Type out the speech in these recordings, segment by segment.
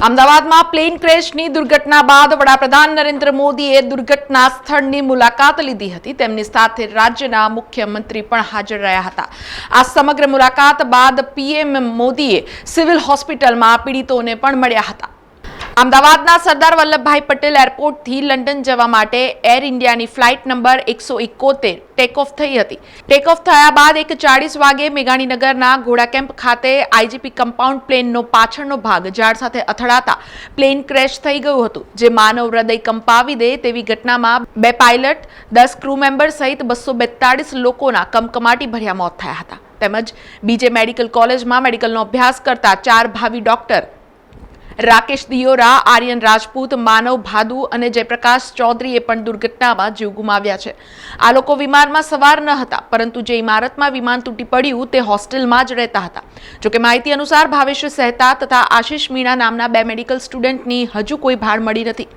અમદાવાદમાં પ્લેન ક્રેશની દુર્ઘટના બાદ વડાપ્રધાન નરેન્દ્ર મોદીએ દુર્ઘટના સ્થળની મુલાકાત લીધી હતી। તેમની સાથે રાજ્યના મુખ્યમંત્રી પણ હાજર રહ્યા હતા। આ સમગ્ર મુલાકાત બાદ પીએમ મોદીએ સિવિલ હોસ્પિટલમાં પીડિતોને પણ મળ્યા હતા। અમદાવાદના સરદાર વલ્લભભાઈ પટેલ એરપોર્ટથી લંડન જવા માટે એર ઇન્ડિયાની ફ્લાઇટ નંબર 171 ટેક ઓફ થઈ હતી। ટેક ઓફ થયા બાદ 1:40 વાગે મેઘાણીનગરના ઘોડા કેમ્પ ખાતે આઈજીપી કમ્પાઉન્ડ પ્લેનનો પાછળનો ભાગ ઝાડ સાથે અથડાતા પ્લેન ક્રેશ થઈ ગયું હતું, જે માનવ હૃદય કંપાવી દે તેવી ઘટનામાં 2 પાયલટ, 10 ક્રૂ મેમ્બર સહિત 242 લોકોના કમકમાટી ભર્યા મોત થયા હતા। તેમજ બીજે મેડિકલ કોલેજમાં મેડિકલનો અભ્યાસ કરતા 4 ભાવિ ડોક્ટર રાકેશ દિયોરા, આર્યન રાજપૂત, માનવ ભાદુ અને જયપ્રકાશ ચૌધરીએ પણ દુર્ઘટનામાં જીવ ગુમાવ્યા છે। આ લોકો વિમાનમાં સવાર ન હતા, પરંતુ જે ઇમારતમાં વિમાન તૂટી પડ્યું તે હોસ્ટેલમાં જ રહેતા હતા। જોકે માહિતી અનુસાર ભાવેશ સહેતા તથા આશિષ મીણા નામના 2 મેડિકલ સ્ટુડન્ટની હજુ કોઈ ભાળ મળી નથી।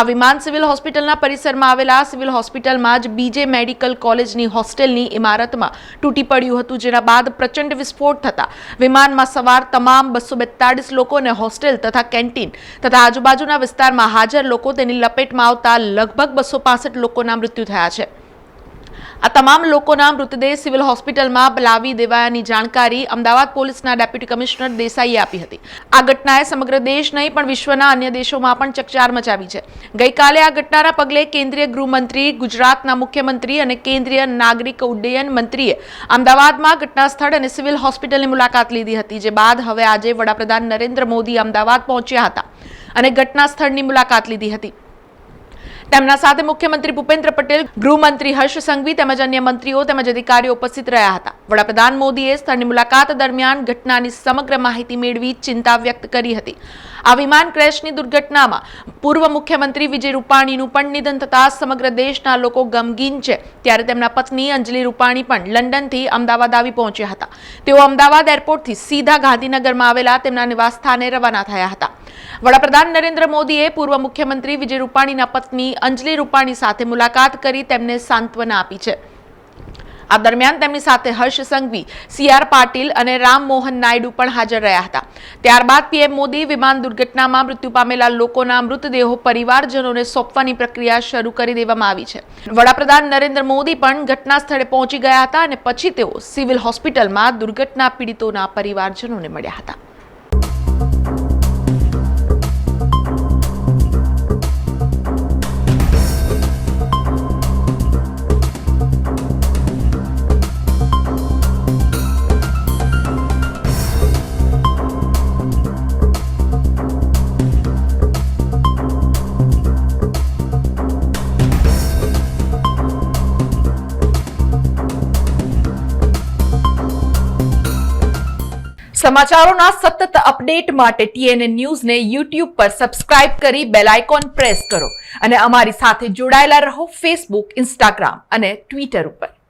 આ વિમાન સિવિલ હોસ્પિટલના પરિસરમાં આવેલા સિવિલ હોસ્પિટલમાં જ બીજે મેડિકલ કોલેજની હોસ્ટેલની ઇમારતમાં તૂટી પડ્યું હતું, જેના બાદ પ્રચંડ વિસ્ફોટ થતા વિમાનમાં સવાર તમામ 242 લોકોને હોસ્ટેલ તથા કેન્ટીન તથા આજુબાજુના વિસ્તારમાં હાજર લોકો તેની લપેટમાં આવતા લગભગ 265 લોકોના મૃત્યુ થયા છે। આ તમામ લોકોના મૃતદેહ સિવિલ હોસ્પિટલમાં લાવી દેવાયાની જાણકારી અમદાવાદ પોલીસના ડેપ્યુટી કમિશનર દેસાઈએ આપી હતી। આ ઘટનાએ સમગ્ર દેશ નહીં પણ વિશ્વના અન્ય દેશોમાં પણ ચકચાર મચાવી છે। ગઈકાલે આ ઘટનાના પગલે કેન્દ્રીય ગૃહમંત્રી, ગુજરાતના મુખ્યમંત્રી અને કેન્દ્રીય નાગરિક ઉડ્ડયન મંત્રીએ અમદાવાદમાં ઘટના સ્થળ અને સિવિલ હોસ્પિટલની મુલાકાત લીધી હતી, જે બાદ હવે આજે વડાપ્રધાન નરેન્દ્ર મોદી અમદાવાદ પહોંચ્યા હતા અને ઘટના સ્થળની મુલાકાત લીધી હતી। તેમના સાથે મુખ્યમંત્રી ભૂપેન્દ્ર પટેલ, ગૃહમંત્રી હર્ષ સંઘવી તેમજ અન્ય મંત્રીઓ તેમજ અધિકારીઓ ઉપસ્થિત રહ્યા હતા। વડાપ્રધાન મોદીએ સ્થળની મુલાકાત દરમિયાન ઘટનાની સમગ્ર માહિતી મેળવી ચિંતા વ્યક્ત કરી હતી। આ વિમાન ક્રેશની દુર્ઘટનામાં પૂર્વ મુખ્યમંત્રી વિજય રૂપાણીનું પણ નિધન થતા સમગ્ર દેશના લોકો ગમગીન છે। ત્યારે તેમના પત્ની અંજલિ રૂપાણી પણ લંડનથી અમદાવાદ આવી પહોંચ્યા હતા। તેઓ અમદાવાદ એરપોર્ટથી સીધા ગાંધીનગરમાં આવેલા તેમના નિવાસસ્થાને રવાના થયા હતા। વડાપ્રધાન નરેન્દ્ર મોદીએ પૂર્વ મુખ્યમંત્રી વિજય રૂપાણીના પત્ની અંજલિ રૂપાણી સાથે મુલાકાત કરી તેમને સાંત્વના આપી છે। આ દરમિયાન તેમની સાથે હર્ષ સંઘવી, CR પાટીલ અને રામ મોહન નાયડુ પણ હાજર રહ્યા હતા। ત્યારબાદ પીએમ મોદી વિમાન દુર્ઘટનામાં મૃત્યુ પામેલા લોકોના મૃતદેહો પરિવારજનોને સોંપવાની પ્રક્રિયા શરૂ કરી દેવામાં આવી છે। વડાપ્રધાન નરેન્દ્ર મોદી પણ ઘટના સ્થળે પહોંચી ગયા હતા અને પછી તેઓ સિવિલ હોસ્પિટલમાં દુર્ઘટના પીડિતોના પરિવારજનોને મળ્યા હતા। સમાચારોના સતત અપડેટ માટે TNN ન્યૂઝને YouTube પર સબસ્ક્રાઇબ કરી બેલ આઇકોન પ્રેસ કરો અને અમારી સાથે જોડાયેલા રહો Facebook, Instagram અને Twitter ઉપર।